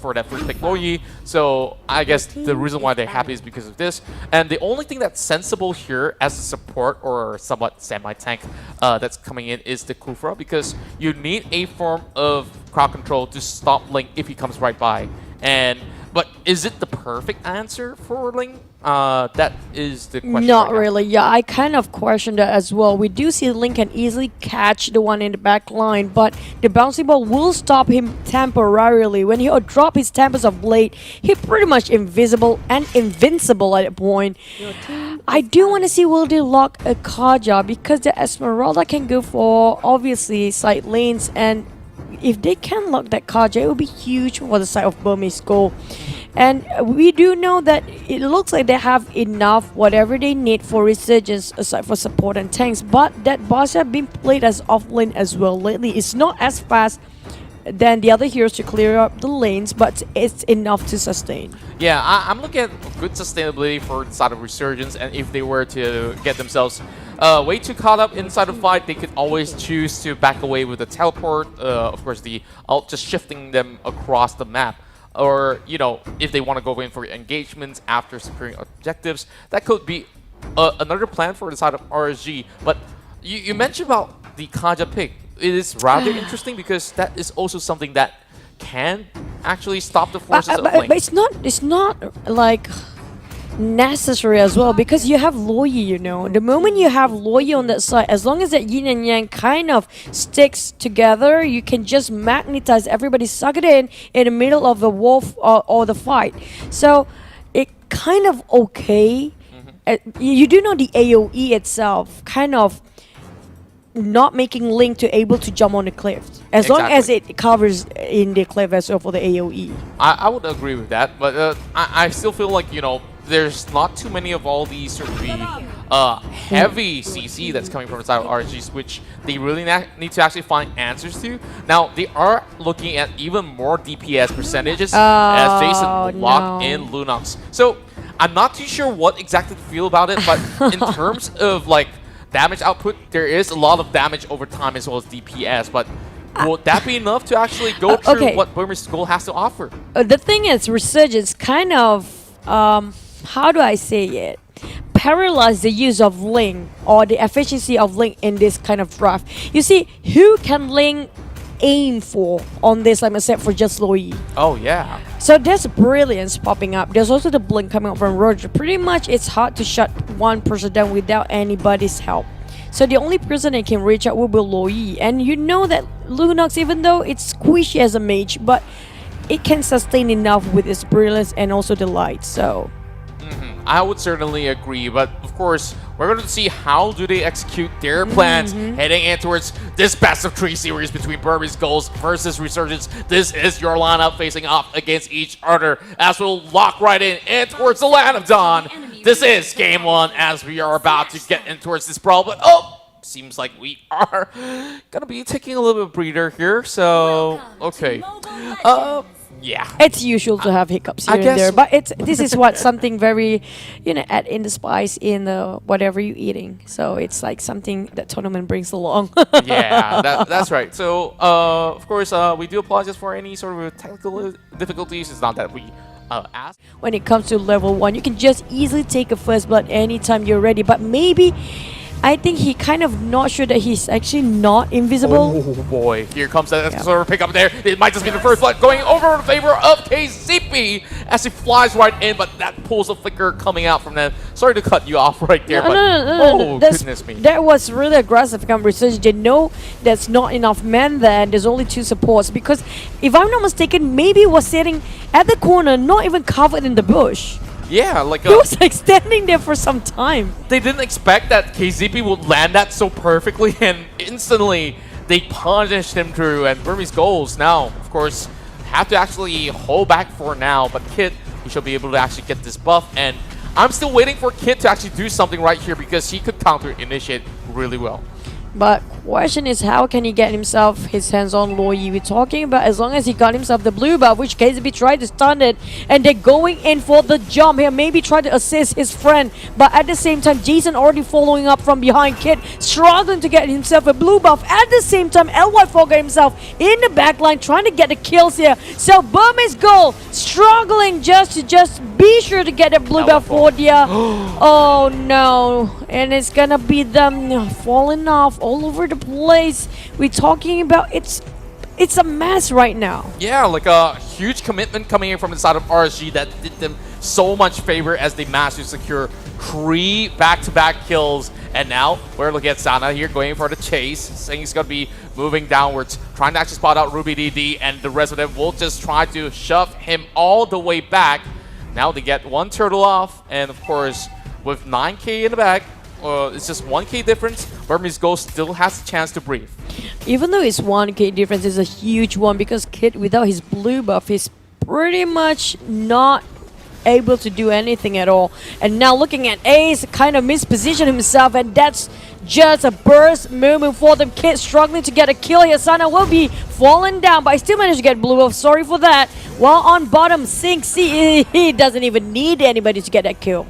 for that first pick Loyi. So I guess the reason why they're happy is because of this. And the only thing that's sensible here as a support or somewhat semi-tank that's coming in is the Kufra, because you need a form of crowd control to stop Link if he comes right by. But is it the perfect answer for Link? That is the question. Not right really. Yeah, I kind of question that as well. We do see Link can easily catch the one in the back line, but the bouncing ball will stop him temporarily. When he drop his Tempest of Blade, he's pretty much invisible and invincible at that point. I do want to see will they lock a Kaja, because the Esmeralda can go for obviously side lanes, and if they can lock that Kaja, it will be huge for the side of Burmese Ghouls. And we do know that it looks like they have enough whatever they need for Resurgence aside for support and tanks, but that boss have been played as offlane as well lately. It's not as fast than the other heroes to clear up the lanes, but it's enough to sustain. Yeah, I'm looking at good sustainability for the side of Resurgence, and if they were to get themselves way too caught up inside the fight, they could always choose to back away with a teleport, of course the ult just shifting them across the map. Or, you know, if they want to go in for engagements after securing objectives, that could be another plan for the side of RSG. But you mentioned about the Kaja pick. It is rather interesting because that is also something that can actually stop the forces of Link. But it's not like necessary as well, because you have Loyi, you know. The moment you have Loyi on that side, as long as that yin and yang kind of sticks together, you can just magnetize everybody, suck it in the middle of the wolf or the fight. So it kind of okay. You do know the AoE itself kind of not making Link to able to jump on the cliff, as long as it covers in the cliff as well for the AoE. I would agree with that, but I still feel like, you know, there's not too many of all these sort of heavy CC that's coming from the side of RGs, which they really need to actually find answers to. Now, they are looking at even more DPS percentages as Jason lock in Lunox. So, I'm not too sure what exactly to feel about it, but in terms of like damage output, there is a lot of damage over time as well as DPS, but will that be enough to actually go through what Burmese Ghouls has to offer? The thing is, Resurgence kind of, how do I say it? Paralyze the use of Link or the efficiency of Link in this kind of draft. You see, who can Link aim for on this, like I said, for just Loyi? Oh, yeah. So there's brilliance popping up. There's also the blink coming up from Roger. Pretty much it's hard to shut one person down without anybody's help. So the only person that can reach out will be Loyi. And you know that Lunox, even though it's squishy as a mage, but it can sustain enough with its brilliance and also the light. So I would certainly agree, but of course, we're going to see how do they execute their plans heading in towards this best of 3 series between Burmese Ghouls versus Resurgence. This is your lineup facing off against each other as we'll lock right in towards the Land of Dawn. This is game 1 as we are about to get in towards this brawl, but seems like we are going to be taking a little bit of a breather here, so okay. Yeah, it's usual to have hiccups here and there, but this is what something very, you know, add in the spice in the whatever you're eating. So it's like something that tournament brings along. Yeah, that's right. So of course we do apologize for any sort of technical difficulties. It's not that we asked. When it comes to level 1, you can just easily take a first blood anytime you're ready, but maybe I think he kind of not sure that he's actually not invisible. Oh boy, here comes that sort of pick up there. It might just be the first blood going over in favor of KZP as he flies right in, but that pulls a flicker coming out from them. Sorry to cut you off right there, no, goodness me. That was really aggressive from Resurgence. They know there's not enough men there and there's only 2 supports, because if I'm not mistaken, maybe was sitting at the corner, not even covered in the bush. Yeah, like he was like standing there for some time. They didn't expect that KZP would land that so perfectly, and instantly they punished him through. And Burmese Ghouls now, of course, have to actually hold back for now. But Kit, he should be able to actually get this buff. And I'm still waiting for Kit to actually do something right here because he could counter initiate really well. But question is how can he get himself his hands on Loyi? We're talking about as long as he got himself the blue buff, which KZB tried to stun it, and they're going in for the jump here. Maybe try to assist his friend, but at the same time, Jason already following up from behind. Kid struggling to get himself a blue buff. At the same time, LY4 got himself in the back line trying to get the kills here. So Burmese Ghouls struggling just to be sure to get a blue buff for Dia. Oh no, and it's gonna be them falling off all over the place. We're talking about it's a mess right now. Yeah, like a huge commitment coming in from the side of RSG that did them so much favor as they managed to secure 3 back-to-back kills. And now we're looking at Sana here going for the chase, saying he's going to be moving downwards, trying to actually spot out Ruby DD, and the rest of them will just try to shove him all the way back. Now they get 1 turtle off, and of course, with 9k in the back, it's just 1k difference. Burmese Ghouls still has a chance to breathe. Even though it's 1k difference is a huge one, because Kid without his blue buff is pretty much not able to do anything at all. And now looking at Ace, kind of mispositioned himself, and that's just a burst moment for them. Kid struggling to get a kill here. Sana will be falling down, but I still managed to get blue buff. Sorry for that. While on bottom, Sync C, he doesn't even need anybody to get that kill.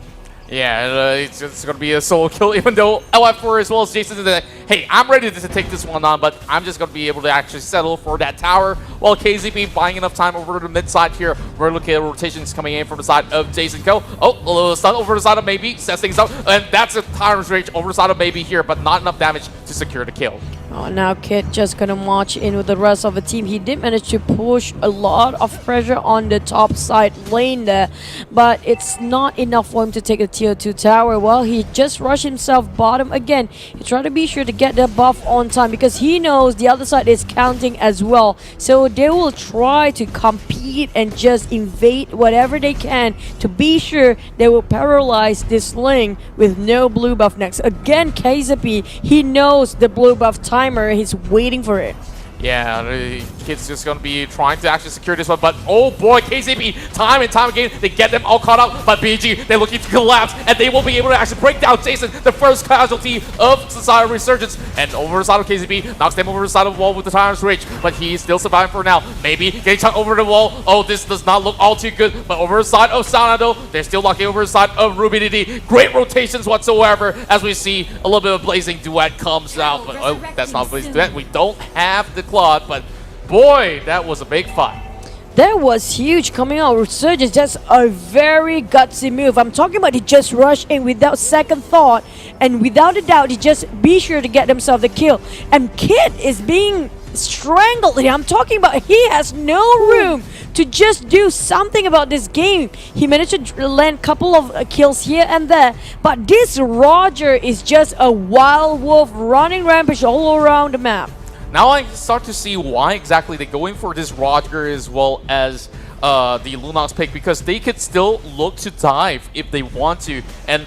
Yeah, it's going to be a solo kill, even though LF4 as well as Jason is like, hey, I'm ready to take this one on, but I'm just going to be able to actually settle for that tower. While KZP buying enough time over to the mid side here. We're looking at rotations coming in from the side of Jason Ko. Oh, a little stun over the side of Maybe, sets things up, and that's a Tyrant's Rage over the side of Maybe here, but not enough damage to secure the kill. Oh, now Kid just gonna march in with the rest of the team. He did manage to push a lot of pressure on the top side lane there, but it's not enough for him to take a tier 2 tower. Well, he just rushed himself bottom again. He tried to be sure to get the buff on time because he knows the other side is counting as well. So they will try to compete and just invade whatever they can to be sure they will paralyze this lane with no blue buff next. Again, KZP, he knows the blue buff timer. He's waiting for it. Yeah, the kid's just going to be trying to actually secure this one, but oh boy, KZP, time and time again, they get them all caught up, but BG, they're looking to collapse, and they will be able to actually break down Jason, the first casualty of the side of Resurgence, and over the side of KZP, knocks them over the side of the wall with the Tyrant's Rage, but he's still surviving for now. Maybe getting chucked over the wall. Oh, this does not look all too good, but over the side of Sana though, they're still locking over the side of Ruby DD. Great rotations whatsoever, as we see a little bit of Blazing Duet comes out, but oh, that's not Blazing Duet. We don't have the Claude, but boy, that was a big fight. That was huge coming out. Resurgence, just a very gutsy move. I'm talking about he just rushed in without second thought, and without a doubt, he just be sure to get himself the kill. And Kid is being strangled here. I'm talking about he has no room to just do something about this game. He managed to land a couple of kills here and there, but this Roger is just a wild wolf running rampage all around the map. Now I start to see why exactly they're going for this Roger as well as the Lunox pick, because they could still look to dive if they want to. And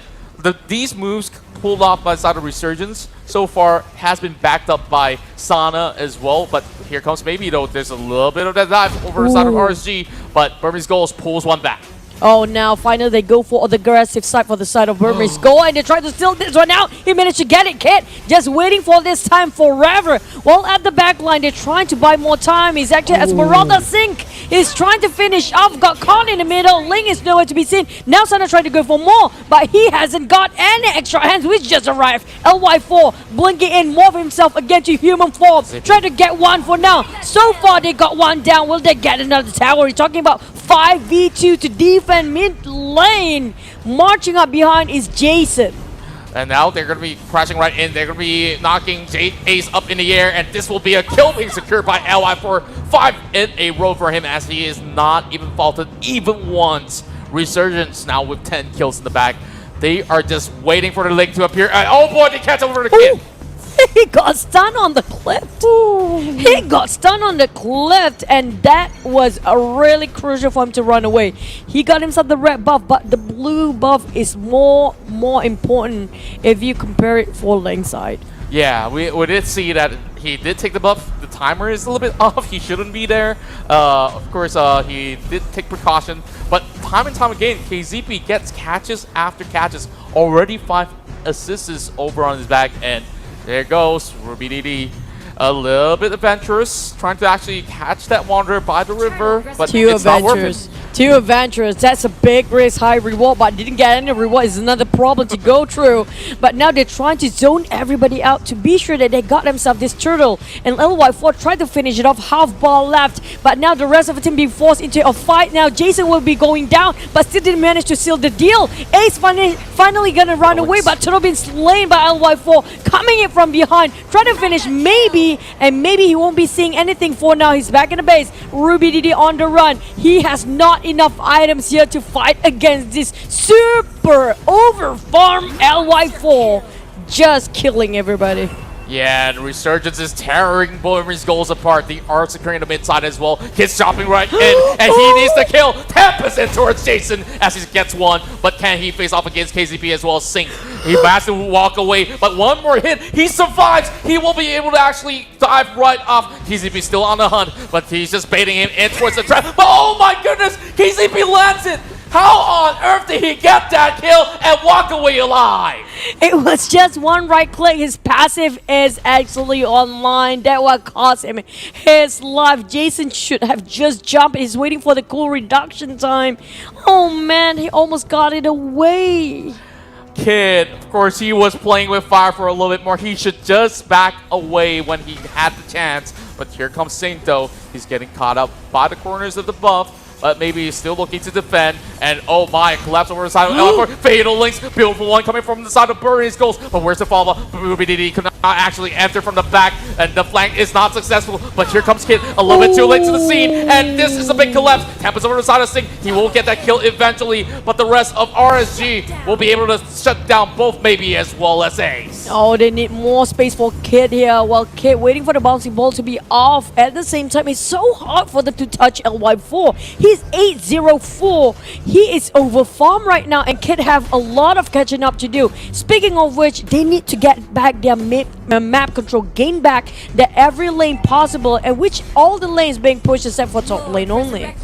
these moves pulled off by the side of Resurgence so far has been backed up by Sana as well. But here comes Maybe though. There's a little bit of that dive over the side of RSG, but Burmese Ghouls pulls one back. Oh, now finally they go for the aggressive side for the side of Burmese Ghouls, and they try to steal this one out. He managed to get it. Kid just waiting for this time forever. While at the back line, they're trying to buy more time. He's actually Esmeralda Sync is trying to finish off. Got caught in the middle. Ling is nowhere to be seen. Now Sana trying to go for more, but he hasn't got any extra hands, which just arrived. LY4 blinking in, morph himself again to human form. Trying to get one for now. So far, they got one down. Will they get another tower? We're talking about 5v2 to defend mid lane. Marching up behind is Jason. And now they're going to be crashing right in. They're going to be knocking Ace up in the air, and this will be a kill being secured by LY for 5 in a row for him, as he is not even faulted even once. Resurgence now with 10 kills in the back. They are just waiting for the link to appear. Oh boy, they catch over the kid. He got stunned on the cliff. He got stunned on the cliff, and that was a really crucial for him to run away. He got himself the red buff, but the blue buff is more important if you compare it for lane side. Yeah, we did see that he did take the buff. The timer is a little bit off. He shouldn't be there. Of course, he did take precaution, but time and time again, KZP gets catches after catches. Already 5 assists over on his back, and There goes Ruby DD. A little bit adventurous, trying to actually catch that Wanderer by the river, but it's not worth it. Too adventurous. That's a big risk, high reward, but didn't get any reward. Is another problem to go through. But now they're trying to zone everybody out to be sure that they got themselves this turtle. And LY4 tried to finish it off, half bar left. But now the rest of the team being forced into a fight. Now Jason will be going down, but still didn't manage to seal the deal. Ace finally gonna run away, but turtle being slain by LY4, coming in from behind, trying to finish maybe, and maybe he won't be seeing anything for now. He's back in the base. Ruby DD on the run. He has not enough items here to fight against this super overfarmed LY4, just killing everybody. Yeah, and Resurgence is tearing Burmese Ghouls apart. The are securing the mid side as well. Kid's chopping right in, and he needs to kill. Tempest in towards Jason as he gets one, but can he face off against KZP as well as Sync? He has to walk away, but one more hit, he survives. He will be able to actually dive right off. KZP still on the hunt, but he's just baiting him in towards the trap. But oh my goodness, KZP lands it. How on earth did he get that kill and walk away alive? It was just one right click. His passive is actually online. That what cost him his life. Jason should have just jumped. He's waiting for the cool reduction time. Oh man, he almost got it away. Kid, of course, he was playing with fire for a little bit more. He should just back away when he had the chance. But here comes Saint though. He's getting caught up by the corners of the buff. But maybe he's still looking to defend. And oh my, collapse over the side of L4. Fatal Links, beautiful one coming from the side of Burnese Ghouls. But where's the follow-up? Ruby DD could not actually enter from the back. And the flank is not successful. But here comes Kid, a little bit too late to the scene. And this is a big collapse. Tempest over the side of Sing. He will get that kill eventually. But the rest of RSG will be able to shut down both maybe as well as Ace. Oh, they need more space for Kid here. While Kid waiting for the bouncing ball to be off. At the same time, it's so hard for them to touch LY4. He's 8-0-4. He is over farm right now, and Kid have a lot of catching up to do. Speaking of which, they need to get back their map control, gain back the every lane possible, and which all the lanes being pushed except for top lane only.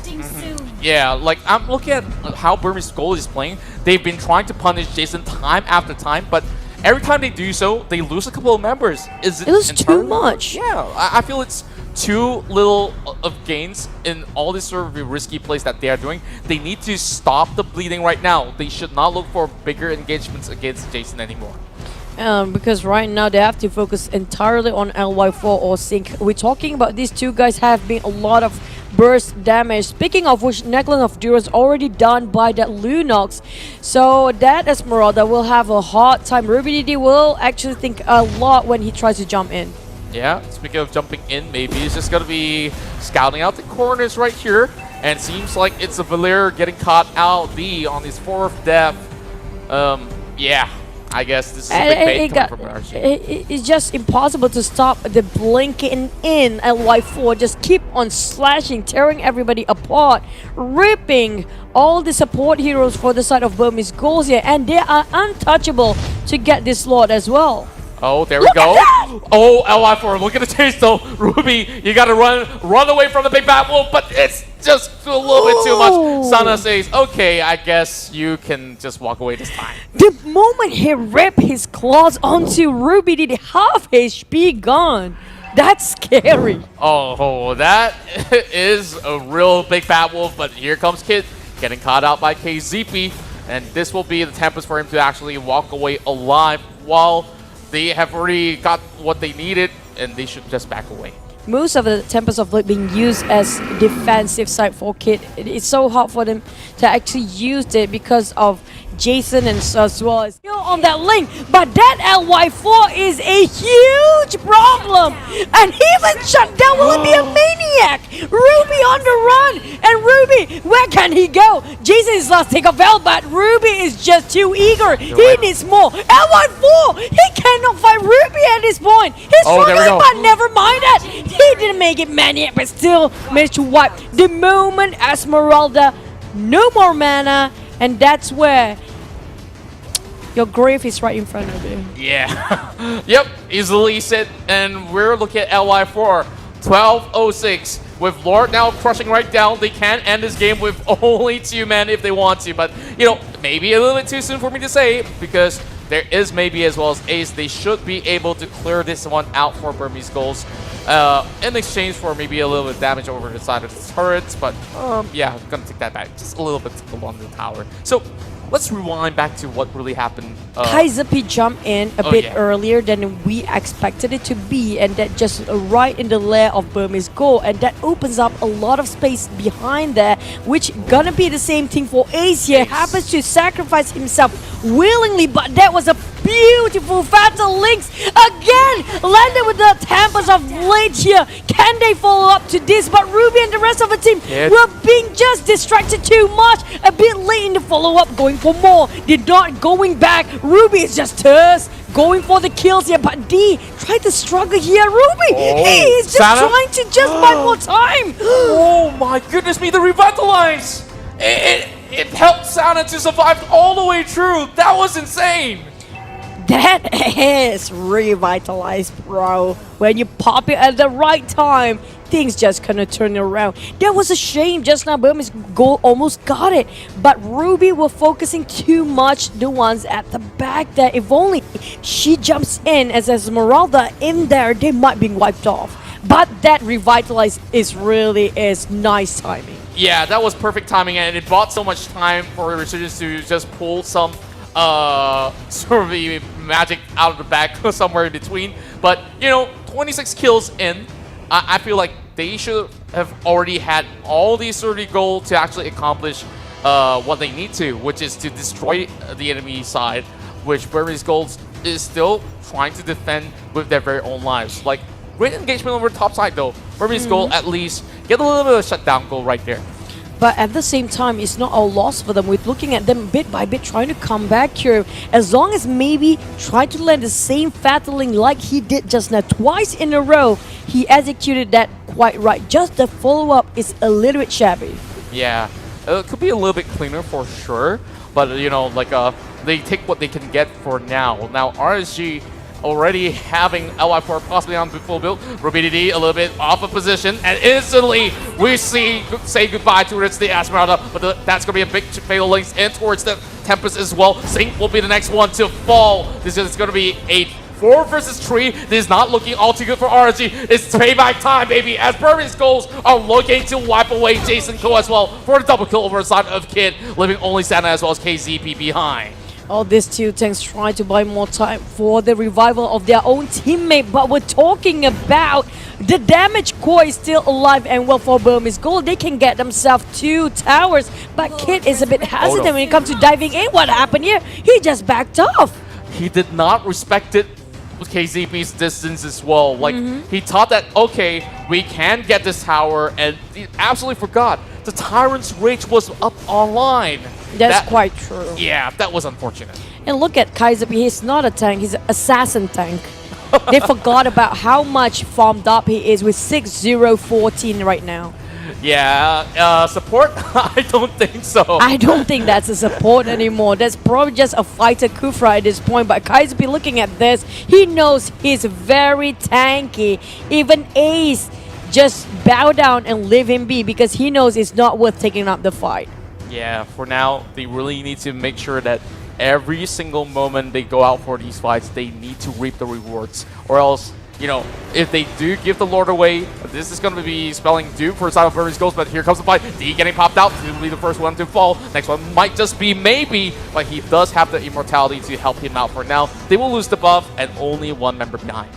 Yeah, like I'm looking at how Burmese Ghouls is playing. They've been trying to punish Jason time after time, but every time they do so, they lose a couple of members. It was too much. Yeah, I feel it's too little of gains in all this sort of risky plays that they are doing. They need to stop the bleeding right now. They should not look for bigger engagements against Jason anymore. Because right now they have to focus entirely on LY4 or Sync. We're talking about these two guys have been a lot of burst damage. Speaking of which, Necklace of Durance already done by that Lunox. So that Esmeralda will have a hard time. Ruby DD will actually think a lot when he tries to jump in. Yeah, speaking of jumping in, maybe he's just going to be scouting out the corners right here. And it seems like it's a Valir getting caught out B on his fourth death. Yeah, I guess this is a big bait coming from RG. It's just impossible to stop the blinking in LY4. Just keep on slashing, tearing everybody apart, ripping all the support heroes for the side of Burmese Ghouls here. And they are untouchable to get this Lord as well. Oh, there we go. Oh, LY4, look at the chase though. Ruby, you gotta run away from the big bad wolf, but it's just a little bit too much. Sana says, okay, I guess you can just walk away this time. The moment he ripped his claws onto Ruby, did half HP gone. That's scary. Oh, that is a real big fat wolf, but here comes Kid getting caught out by KZP, and this will be the tempest for him to actually walk away alive while they have already got what they needed, and they should just back away. Most of the Tempest of Light being used as defensive side for Kid. It's so hard for them to actually use it because of Jason and as well as on that link. But that LY4 is a huge problem. And even shut down will be a maniac. Ruby on the run. And Ruby, where can he go? Jason is last take of L, but Ruby is just too eager. He needs more. LY4, he cannot fight Ruby at this point. He's struggling, but never mind that. He didn't make it maniac, but still managed to wipe. The moment Esmeralda, no more mana. And that's where your grave is right in front of you. Yeah. Yep, easily said. And we're looking at LY4, 12:06. With Lord now crushing right down, they can end this game with only 2 men if they want to. But, you know, maybe a little bit too soon for me to say because there is maybe as well as Ace. They should be able to clear this one out for Burmese Ghouls in exchange for maybe a little bit of damage over the side of the turrets. But yeah, I'm going to take that back just a little bit along the tower. So let's rewind back to what really happened. Kaiser P jumped in a bit earlier than we expected it to be, and that just right in the lair of Burmese Ghoul, and that opens up a lot of space behind there, which gonna be the same thing for Ace here. Happens to sacrifice himself willingly, but that was a beautiful Fatal Links again, landed with the Tempest of Blade here. Can they follow up to this? But Ruby and the rest of the team were being just distracted too much. A bit late in the follow-up, going for more. They're not going back. Ruby is just going for the kills here, but D tried to struggle here. Ruby, he is just trying to just buy more time. Oh my goodness me, the Revitalize! It helped Sana to survive all the way through. That was insane. That is revitalized, bro. When you pop it at the right time, things just kind of turn around. That was a shame just now. Burmese Gold almost got it, but Ruby were focusing too much the ones at the back there. If only she jumps in as Esmeralda in there, they might be wiped off. But that revitalize is nice timing. Yeah, that was perfect timing, and it bought so much time for Resurgence to just pull some sort of the magic out of the bag somewhere in between. But you know, 26 kills in, I feel like they should have already had all these 30 gold to actually accomplish what they need to, which is to destroy the enemy side, which Burmese Ghouls is still trying to defend with their very own lives. Like, great engagement over the top side though. Burmese Ghouls at least get a little bit of a shutdown goal right there. But at the same time, it's not a loss for them. We're looking at them bit by bit trying to come back here. As long as maybe try to land the same Fataling like he did just now twice in a row, he executed that quite right. Just the follow-up is a little bit shabby. Yeah, it could be a little bit cleaner for sure. But you know, like they take what they can get for now. Now RSG already having LY4 possibly on full build. Ruby a little bit off of position, and instantly we say goodbye towards the Esmeralda, but that's going to be a big fatal links in towards the Tempest as well. Sync will be the next one to fall. This is going to be a 4 versus 3. This is not looking all too good for RSG. It's payback time, baby, as Burmese Ghouls are looking to wipe away Jason Ko as well for the double kill over the side of Kid, leaving only Santa as well as KZP behind. All these two tanks trying to buy more time for the revival of their own teammate, but we're talking about the damage core is still alive, and well, for Burmese Gold, they can get themselves 2 towers, but Kid is a bit hesitant when it comes to diving in. What happened here? He just backed off. He did not respect it with KZP's distance as well. Like, he thought that, okay, we can get this tower, and he absolutely forgot the Tyrant's Rage was up online. That's quite true. Yeah, that was unfortunate. And look at Kaiser P. He's not a tank, he's an assassin tank. They forgot about how much farmed up he is with 6-0-14 right now. Yeah, support? I don't think so. I don't think that's a support anymore. That's probably just a fighter Kufra at this point. But Kaiser P looking at this, he knows he's very tanky. Even Ace just bow down and leave him be because he knows it's not worth taking up the fight. Yeah, for now, they really need to make sure that every single moment they go out for these fights, they need to reap the rewards. Or else, you know, if they do give the Lord away, this is going to be spelling doom for side of Burmese Ghouls. But here comes the fight. D getting popped out. He will be the first one to fall. Next one might just be maybe, but he does have the immortality to help him out for now. They will lose the buff and only 1 member behind.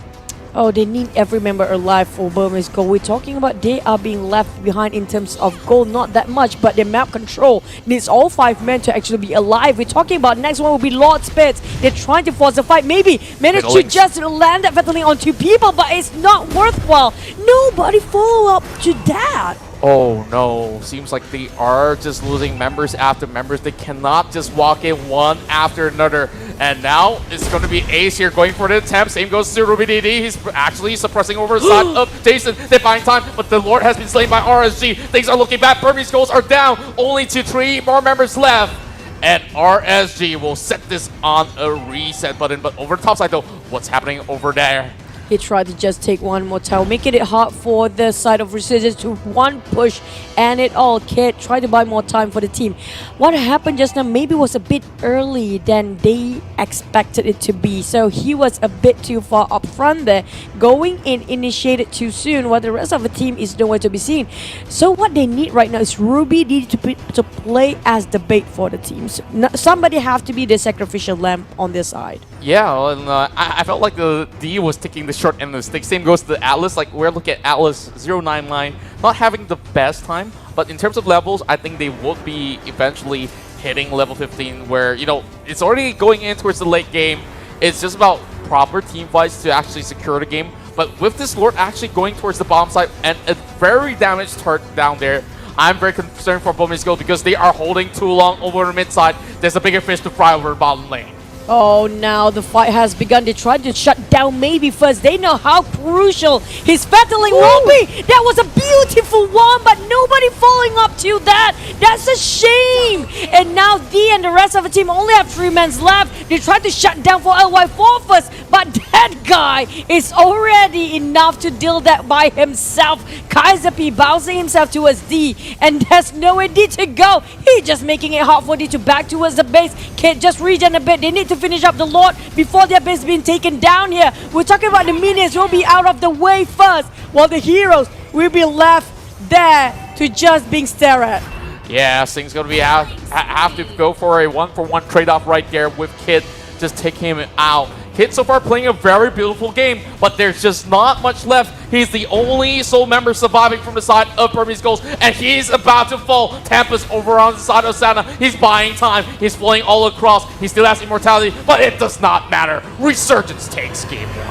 Oh, they need every member alive for Burmese Gold. We're talking about they are being left behind in terms of gold, not that much, but their map control needs all 5 men to actually be alive. We're talking about next one will be Lord Spitz. They're trying to force a fight, maybe manage to just land that fatally on 2 people, but it's not worthwhile. Nobody follow up to that. Oh no, seems like they are just losing members after members. They cannot just walk in one after another. And now it's going to be Ace here going for the attempt. Same goes to Ruby DD. He's actually suppressing over the side of Jason. They're buying time, but the Lord has been slain by RSG. Things are looking bad. Burmese Ghouls are down. Only to 3 more members left. And RSG will set this on a reset button. But over the top side though, what's happening over there? He tried to just take one more tower, making it hard for the side of Resurgence to one push and it all. Kid tried to buy more time for the team. What happened just now maybe was a bit early than they expected it to be. So he was a bit too far up front there, going in initiated too soon while the rest of the team is nowhere to be seen. So what they need right now is Ruby needed to play as the bait for the teams. Somebody have to be the sacrificial lamb on their side. Yeah, and I felt like the D was taking the short end of the stick. Same goes to the Atlas. Like, we're looking at Atlas 09 line, not having the best time, but in terms of levels, I think they would be eventually hitting level 15 where, you know, it's already going in towards the late game. It's just about proper team fights to actually secure the game. But with this Lord actually going towards the bottom side and a very damaged turret down there, I'm very concerned for Burmese Ghouls because they are holding too long over the mid side. There's a bigger fish to fry over the bottom lane. Oh, now the fight has begun. They tried to shut down maybe first. They know how crucial his battling will be. That was a beautiful one, but nobody following up to that. That's a shame. And now D and the rest of the team only have 3 men left. They tried to shut down for LY4 first, but that guy is already enough to deal that by himself. Kaiser P bouncing himself towards D, and there's nowhere D to go. He just making it hard for D to back towards the base. Can't just regen a bit. They need to finish up the Lord before their base being taken down here. We're talking about the minions who will be out of the way first, while the heroes will be left there to just being stared at. Yeah, Sing's going to be have to go for a 1-for-1 trade-off right there with Kid, just taking him out. Kid so far playing a very beautiful game, but there's just not much left. He's the only sole member surviving from the side of Burmese Ghouls, and he's about to fall. Tampa's over on the side of Sana. He's buying time. He's flying all across. He still has immortality, but it does not matter. Resurgence takes game 1.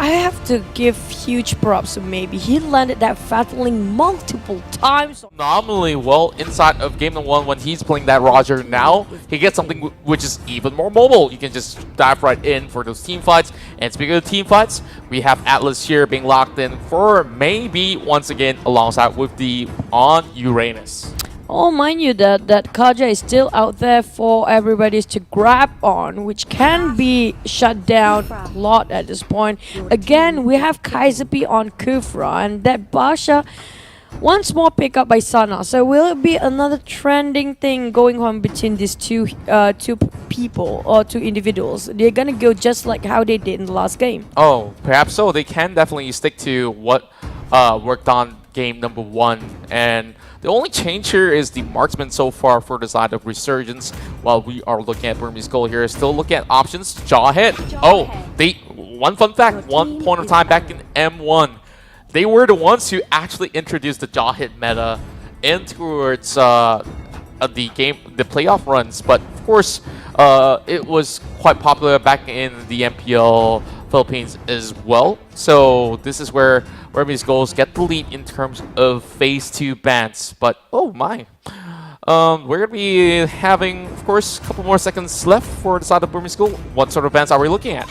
I have to give huge props to maybe. He landed that battling multiple times. Nominally, well, inside of game 1, when he's playing that Roger now, he gets something which is even more mobile. You can just dive right in for those team fights. And speaking of team fights, we have Atlas here being locked in for maybe once again alongside with the on Uranus. Oh, mind you that Kaja is still out there for everybody to grab on, which can be shut down a lot at this point. Again, we have Kaiser P on Kufra, and that Basha once more pick up by Sana. So will it be another trending thing going on between these two people or two individuals? They're gonna go just like how they did in the last game. Oh, perhaps so. They can definitely stick to what worked on game number 1, and the only change here is the marksman so far for the side of Resurgence, while we are looking at Burmese Ghouls here. Still looking at options. Jaw hit. One fun fact, one point of time back in M1, they were the ones who actually introduced the jaw hit meta in towards the playoff runs. But of course, it was quite popular back in the MPL Philippines as well. So this is where Burmese Ghouls get the lead in terms of phase 2 bans. But oh my, we're gonna be having, of course, a couple more seconds left for the side of Burmese Ghouls. What sort of bans are we looking at?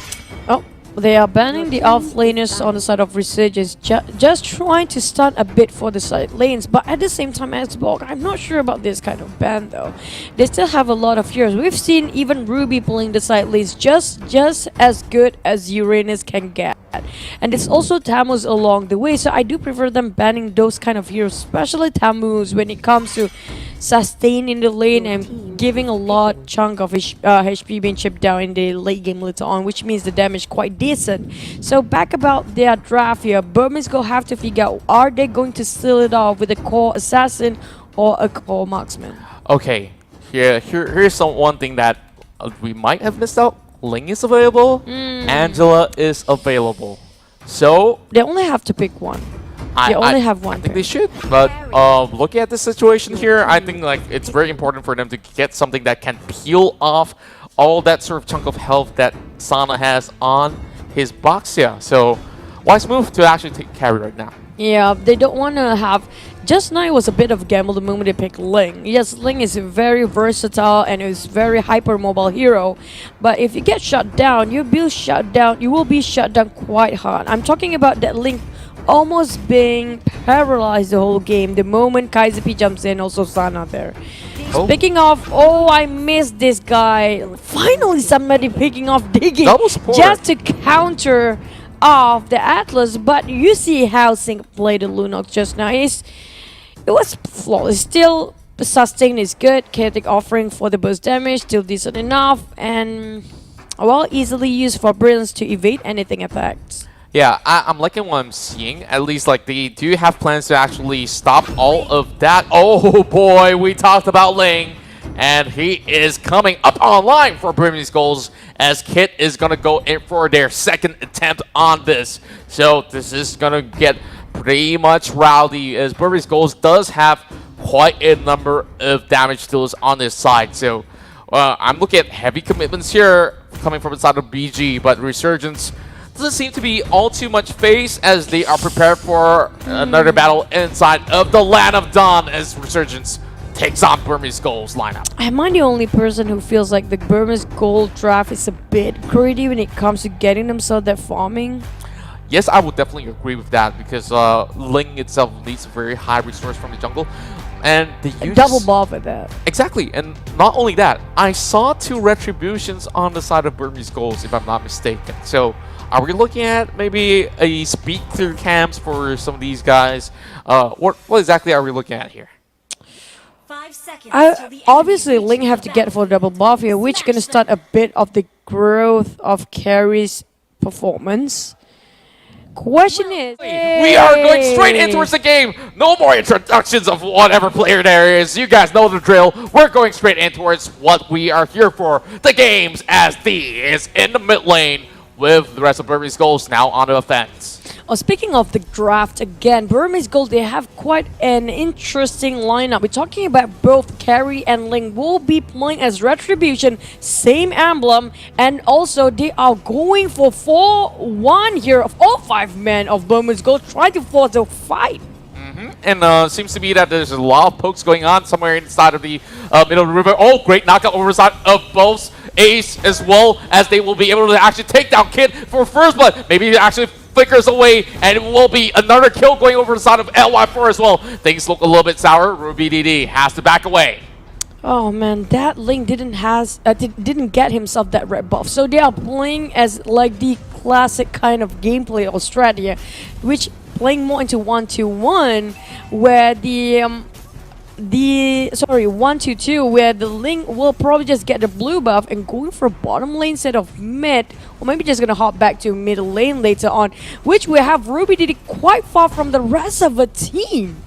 Oh, they are banning the off laners on the side of Resurgence, just trying to stun a bit for the side lanes. But at the same time, Xbox, I'm not sure about this kind of ban though. They still have a lot of heroes. We've seen even Ruby pulling the side lanes just as good as Uranus can get. And it's also Tammuz along the way, so I do prefer them banning those kind of heroes, especially Tammuz when it comes to sustaining the lane and giving a lot chunk of HP being chipped down in the late game later on, which means the damage quite decent. So back about their draft here, Burmese Ghouls have to figure out, are they going to seal it off with a core assassin or a core marksman? Okay, here's one thing that we might have missed out. Ling is available, Angela is available. So they only have to pick one. They only have one. I think they should. But looking at the situation here, I think like it's very important for them to get something that can peel off all that sort of chunk of health that Sana has on his box here. So wise move to actually take carry right now. Yeah, they don't want to have... Just now it was a bit of a gamble the moment they picked Ling. Yes, Ling is very versatile and is very hyper-mobile hero. But if you get shut down, you will be shut down quite hard. I'm talking about that Ling almost being paralyzed the whole game the moment Kaiser P jumps in, also Sana there. Speaking of, oh, I missed this guy. Finally, somebody picking off digging Double support. just to counter off the Atlas. But you see how Sync played the Lunox just now. It was flawless. Still, the sustain is good. Chaotic offering for the burst damage, still decent enough. And, well, easily used for Brilliance to evade anything attacks. Yeah, I'm liking what I'm seeing. At least, like, they do have plans to actually stop all of that. Oh boy, we talked about Ling, and he is coming up online for Burmese Ghouls as Kit is gonna go in for their second attempt on this. So this is gonna get pretty much rowdy as Burmese Ghouls does have quite a number of damage dealers on this side. So I'm looking at heavy commitments here coming from inside of BG, but Resurgence doesn't seem to be all too much phase as they are prepared for another battle inside of the Land of Dawn as Resurgence takes on Burmese Ghouls lineup. Am I the only person who feels like the Burmese Gold draft is a bit greedy when it comes to getting themselves that farming? Yes, I would definitely agree with that because Ling itself needs a very high resource from the jungle. And they use Double buff at that. Exactly, and not only that, I saw 2 retributions on the side of Burmese Ghouls, if I'm not mistaken. So, are we looking at maybe a speed clear camps for some of these guys? What exactly are we looking at here? 5 seconds till the Obviously, enemy Ling reaches have the to get for double buff here, which gonna start a bit of the growth of Carrie's performance. Question is, We are going straight in towards the game. No more introductions of whatever player there is. You guys know the drill. We're going straight in towards what we are here for. The games as D is in the mid lane with the rest of Burmese Ghouls now on the offense. Oh, speaking of the draft again, Burmese Gold, they have quite an interesting lineup. We're talking about both Carrie and Ling will be playing as Retribution, same emblem, and also they are going for 4-1 here of all 5 men of Burmese Gold trying to force a fight. And seems to be that there's a lot of pokes going on somewhere inside of the middle of the river. Oh, great knockout over the side of both Ace as well as they will be able to actually take down Kid for first blood. Maybe it actually flickers away and it will be another kill going over the side of LY4 as well. Things look a little bit sour. Ruby DD has to back away. Oh man, that Ling didn't get himself that red buff. So they are playing as like the classic kind of gameplay or strategy, which playing more into 1-2-1, where the 1-2-2, where the Ling will probably just get the blue buff and going for bottom lane instead of mid, or maybe just gonna hop back to middle lane later on, which we have Ruby did it quite far from the rest of the team.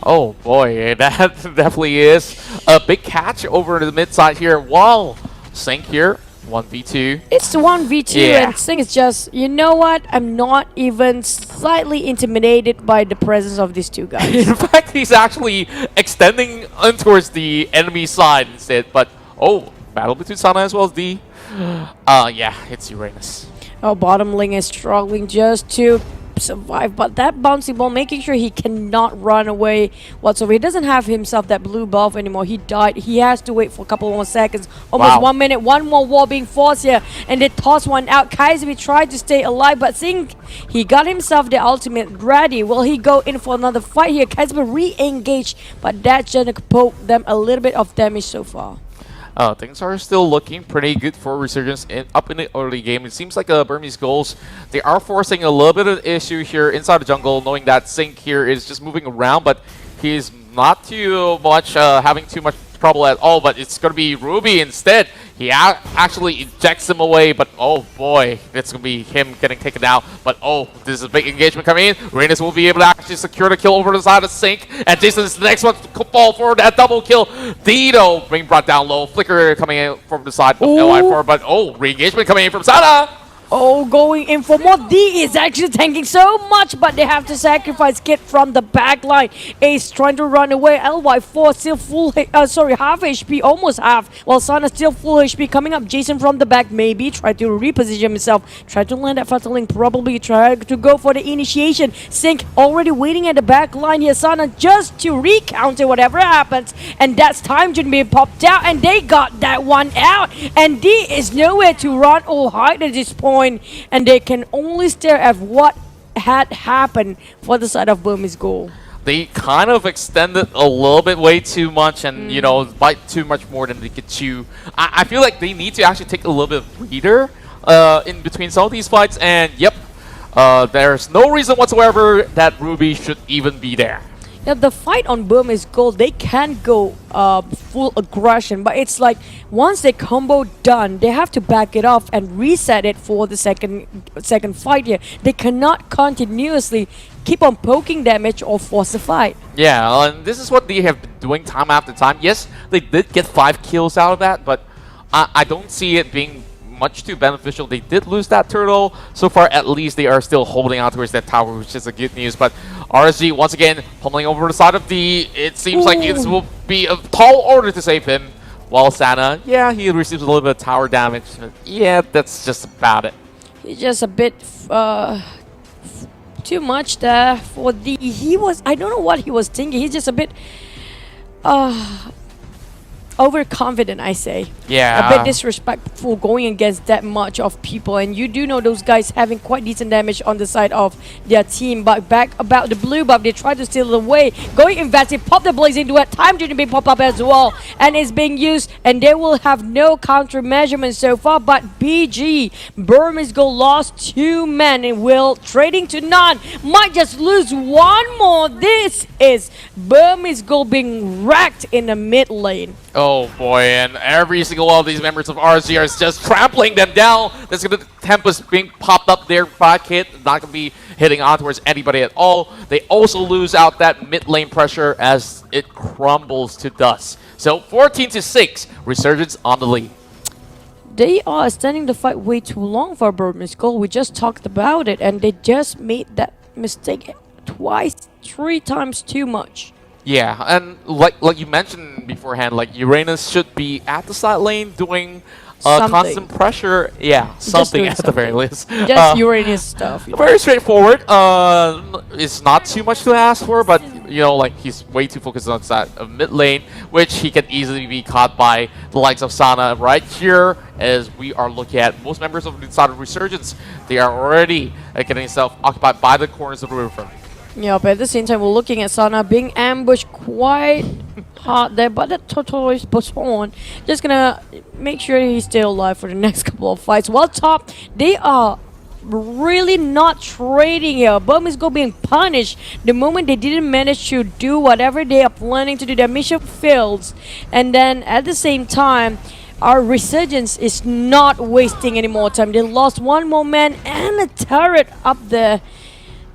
Oh boy, that definitely is a big catch over the mid side here. While Sync here, 1v2. It's 1v2 Yeah. and Sing is just, you know what? I'm not even slightly intimidated by the presence of these two guys. In fact, he's actually extending on towards the enemy side instead. But, oh, battle between Sana as well as D. Yeah, it's Uranus. Oh, bottom lane is struggling just to survive, but that bouncy ball making sure he cannot run away whatsoever. He doesn't have himself that blue buff anymore. He died. He has to wait for a couple more seconds. Almost 1 minute. One more wall being forced here, and they toss one out. Kaiser tried to stay alive, but seeing he got himself the ultimate ready. Will he go in for another fight here? Kaiser re-engaged, but that's gonna poke them a little bit of damage so far. Things are still looking pretty good for Resurgence up in the early game. It seems like Burmese Ghouls, they are forcing a little bit of an issue here inside the jungle, knowing that Sync here is just moving around, but he's not too much having too much trouble at all. But it's going to be Ruby instead. He actually ejects him away, but oh boy, it's going to be him getting taken out. But oh, this is a big engagement coming in. Reynes will be able to actually secure the kill over the side of Sync, and Jason is the next one to fall for that double kill. Dido being brought down low. Flicker coming in from the side of LI4, but oh, re-engagement coming in from Sana. Oh, going in for more. D is actually tanking so much, but they have to sacrifice Kit from the back line. Ace trying to run away. LY4 still full, half HP, almost half. While Sana still full HP. Coming up, Jason from the back, maybe try to reposition himself. Try to land that Fatal Link, probably try to go for the initiation. Sync already waiting at the back line here. Sana just to recounter whatever happens. And that's time to be popped out, and they got that one out. And D is nowhere to run or hide at this point. And they can only stare at what had happened for the side of Burmese Ghoul. they kind of extended a little bit way too much and, you know, bite too much more than they could chew. I feel like they need to actually take a little bit of breather in between some of these fights. And, yep, there's no reason whatsoever that Ruby should even be there. Yeah, the fight on Burmese Ghouls, they can go full aggression, but it's like once they combo done, they have to back it off and reset it for the second fight here. They cannot continuously keep on poking damage or force the fight. Yeah, and this is what they have been doing time after time. Yes, they did get 5 kills out of that, but I don't see it being much too beneficial. They did lose that turtle. So far, at least they are still holding out towards that tower, which is a good news. But RSG, once again, pummeling over the side of D. It seems like it will be a tall order to save him. While Sana, yeah, he receives a little bit of tower damage. Yeah, that's just about it. He's just a bit too much there for D. I don't know what he was thinking. He's just a bit overconfident, I say. Yeah. A bit disrespectful going against that much of people, and you do know those guys having quite decent damage on the side of their team. But back about the blue buff, they try to steal it away. Going invested, pop the blazing duet, time to be pop up as well, and it's being used, and they will have no counter measurement so far. But BG, Burmese Ghouls lost 2 men and will trading to none. Might just lose 1 more. This is Burmese Ghouls being wrecked in the mid lane. Oh boy, and every single one of these members of RSG are just trampling them down. There's going to Tempest being popped up there, back hit, not going to be hitting on towards anybody at all. They also lose out that mid lane pressure as it crumbles to dust. So 14-6, Resurgence on the lead. They are extending the fight way too long for Burmese Ghouls. We just talked about it, and they just made that mistake twice, 3 times too much. Yeah, and like you mentioned beforehand, like Uranus should be at the side lane doing constant pressure. Yeah, something at the very least. Just Uranus stuff. Very straightforward. It's not too much to ask for, but you know, like he's way too focused on the side of mid lane, which he can easily be caught by the likes of Sana right here. As we are looking at most members of the side of Resurgence, they are already getting themselves occupied by the corners of the river. Yeah, but at the same time, we're looking at Sana being ambushed quite hard there, but the Notorious postponed. Just gonna make sure he's still alive for the next couple of fights. While top, they are really not trading here. Burmese Ghouls being punished the moment they didn't manage to do whatever they are planning to do. Their mission fails, and then at the same time, our Resurgence is not wasting any more time. They lost 1 more man and a turret up there.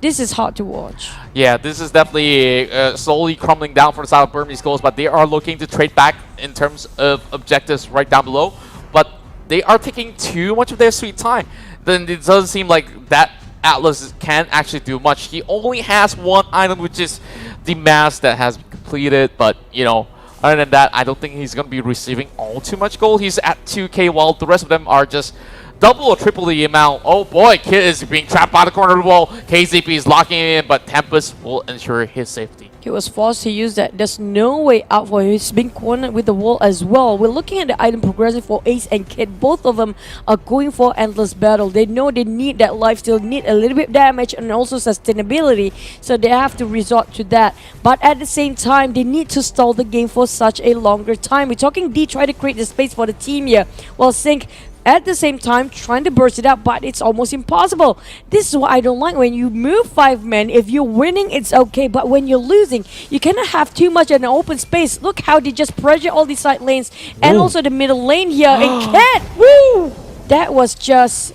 This is hard to watch. Yeah, this is definitely slowly crumbling down for the side of Burmese Ghouls, but they are looking to trade back in terms of objectives right down below. But they are taking too much of their sweet time. Then it doesn't seem like that Atlas can actually do much. He only has 1 item, which is the mask that has been completed. But, you know, other than that, I don't think he's going to be receiving all too much gold. He's at 2k while the rest of them are just double or triple the amount. Oh boy, Kid is being trapped by the corner of the wall. KZP is locking him in, but Tempest will ensure his safety. He was forced to use that. There's no way out for him. He's being cornered with the wall as well. We're looking at the item progressing for Ace and Kid. Both of them are going for endless battle. They know they need that lifesteal, need a little bit of damage and also sustainability. So they have to resort to that. But at the same time, they need to stall the game for such a longer time. We're talking D try to create the space for the team here. While Sync at the same time trying to burst it out, but it's almost impossible. This is what I don't like. When you move 5 men, if you're winning, it's okay, but when you're losing, you cannot have too much in an open space. Look how they just pressure all these side lanes and also the middle lane here. And Cat, woo! That was just,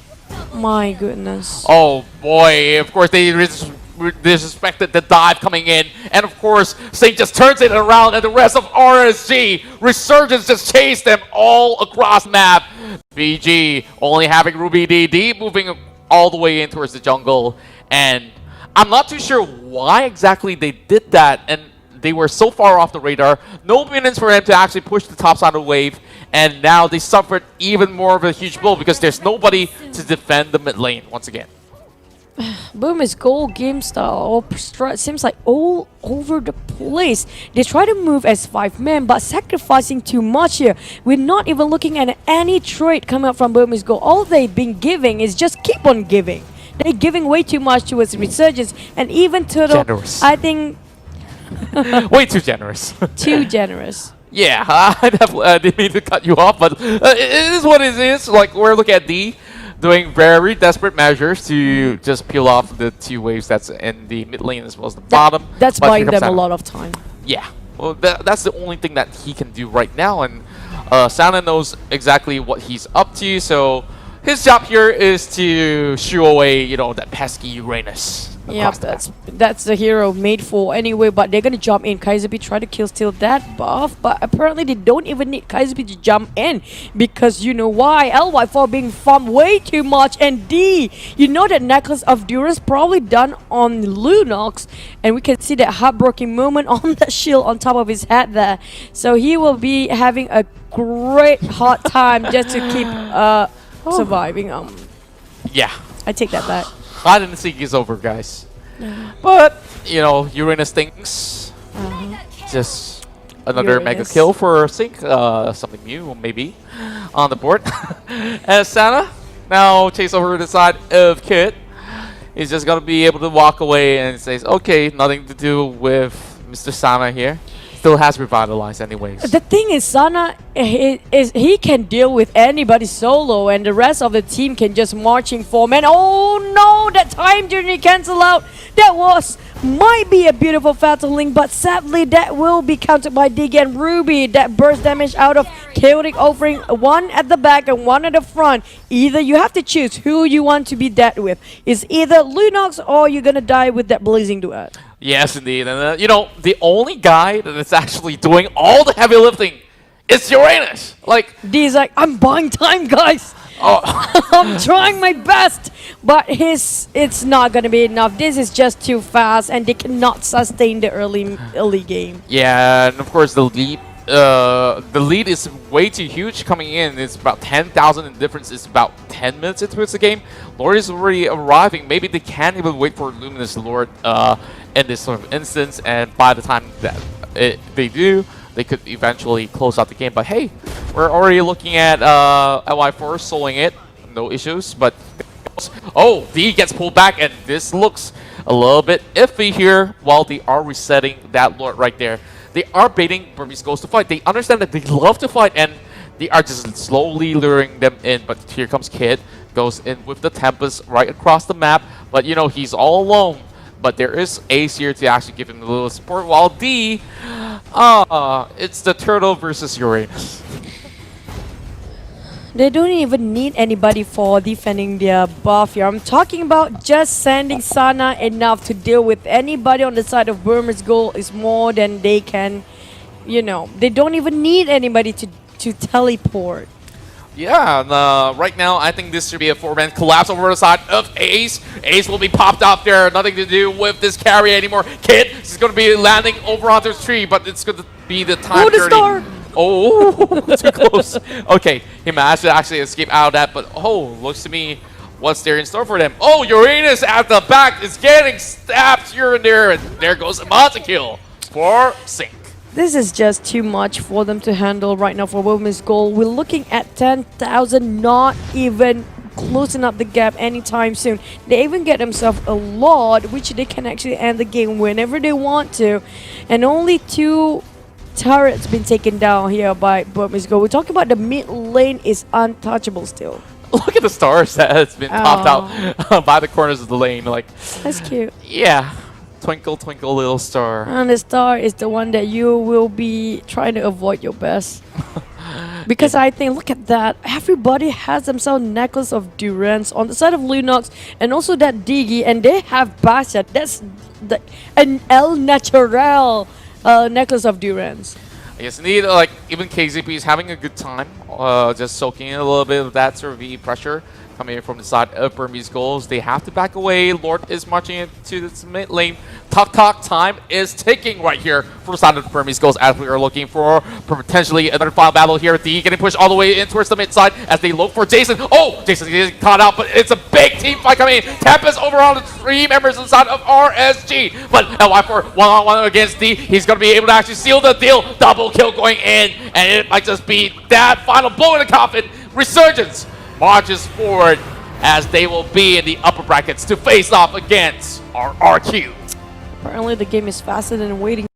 my goodness. Oh boy, of course they disrespected the dive coming in, and of course Saint just turns it around, and the rest of RSG Resurgence just chased them all across map. BG only having Ruby DD moving all the way in towards the jungle, and I'm not too sure why exactly they did that, and they were so far off the radar. No minutes for them to actually push the top side of the wave, and now they suffered even more of a huge blow because there's nobody to defend the mid lane once again. Burmese Ghouls game style seems like all over the place. They try to move as 5 men, but sacrificing too much here. We're not even looking at any trade coming up from Burmese Ghouls. All they've been giving is just keep on giving. They're giving way too much towards Resurgence, and even Turtle, Generous. I think Way too generous. Too generous. Yeah, I definitely didn't mean to cut you off, but it is what it is. Like, we're looking at D doing very desperate measures to just peel off the 2 waves that's in the mid lane as well as the bottom. That's But buying here comes them a Sana. lot of time. Yeah, well, that's the only thing that he can do right now, and Sana knows exactly what he's up to, so his job here is to shoo away, you know, that pesky Uranus. Yeah, across the map. that's the hero made for anyway, but they're gonna jump in. Kaiserby try to kill steal that buff, but apparently they don't even need Kaiserby to jump in because you know why? LY4 being farmed way too much, and D, you know that Necklace of Durance probably done on Lunox, and we can see that heartbreaking moment on the shield on top of his head there. So he will be having a great hard time just to keep surviving. Yeah, I take that back. I didn't think it's over, guys. But, you know, Uranus thinks just another mega Uranus. kill for Sync. Something new, maybe, on the board. As Sana now chase over to the side of Kit. He's just going to be able to walk away and says, okay, nothing to do with Mr. Sana here. Still has revitalized anyways. The thing is, Sana he can deal with anybody solo, and the rest of the team can just marching form. And oh no, that time journey cancel out. That might be a beautiful fatal link, but sadly that will be countered by Dig and Ruby. That burst damage out of chaotic offering, one at the back and one at the front. Either you have to choose who you want to be dead with. It's either Lunox or you're gonna die with that blazing duet. Yes, indeed. And, you know, the only guy that is actually doing all the heavy lifting is Uranus. Like, D's like, I'm buying time, guys. oh, I'm trying my best, but it's not gonna be enough. This is just too fast, and they cannot sustain the early game. yeah, and of course the lead is way too huge coming in. It's about 10,000, and the difference is about 10 minutes into the game. Lord is already arriving. Maybe they can't even wait for Luminous Lord in this sort of instance, and by the time that they do, they could eventually close out the game. But hey, we're already looking at LY4 soloing it, no issues. But oh, D gets pulled back, and this looks a little bit iffy here while they are resetting that Lord right there. They are baiting Burmese Ghouls to fight. They understand that they love to fight, and they are just slowly luring them in. But here comes Kid, goes in with the Tempest right across the map. But you know, he's all alone. But there is Ace here to actually give him a little support, while D, it's the Turtle versus Uranus. They don't even need anybody for defending their buff here. I'm talking about just sending Sana enough to deal with anybody on the side of Burmese Ghouls is more than they can, you know. They don't even need anybody to teleport. Yeah, and, right now I think this should be a 4-man collapse over the side of Ace. Ace will be popped off there. Nothing to do with this carry anymore. Kid is going to be landing over onto his tree, but it's going to be the time the journey. star! Oh, too close. Okay, he managed to actually escape out of that, but oh, looks to me what's there in store for them. Oh, Uranus at the back is getting stabbed here and there, and there goes a monster kill for Sync. This is just too much for them to handle right now for Burmese Ghouls. We're looking at 10,000, not even closing up the gap anytime soon. They even get themselves a lot, which they can actually end the game whenever they want to. And only 2 turrets been taken down here by Burmese Ghouls. We're talking about the mid lane is untouchable still. Look at the stars that has been popped out by the corners of the lane. Like, That's cute. yeah. Twinkle, twinkle, little star. And the star is the one that you will be trying to avoid your best. Because I think, look at that. Everybody has themselves Necklace of Durance on the side of Lunox, and also that Diggy, and they have Basset. That's an El Natural Necklace of Durance. Yes, indeed. Like, even KZP is having a good time, just soaking in a little bit of that sort of V pressure coming in from the side of Burmese Ghouls. They have to back away. Lord is marching into the mid lane. Talk time is ticking right here for the side of the Burmese Ghouls as we are looking for potentially another final battle here. D getting pushed all the way in towards the mid side as they look for Jason. Oh, Jason getting caught out, but it's a big team fight coming in. Tempest over on the 3 members on the side of RSG. But LY4 one-on-one against D. He's going to be able to actually seal the deal. Double kill going in, and it might just be that final blow in the coffin. Resurgence marches forward as they will be in the upper brackets to face off against RRQ. Apparently the game is faster than waiting.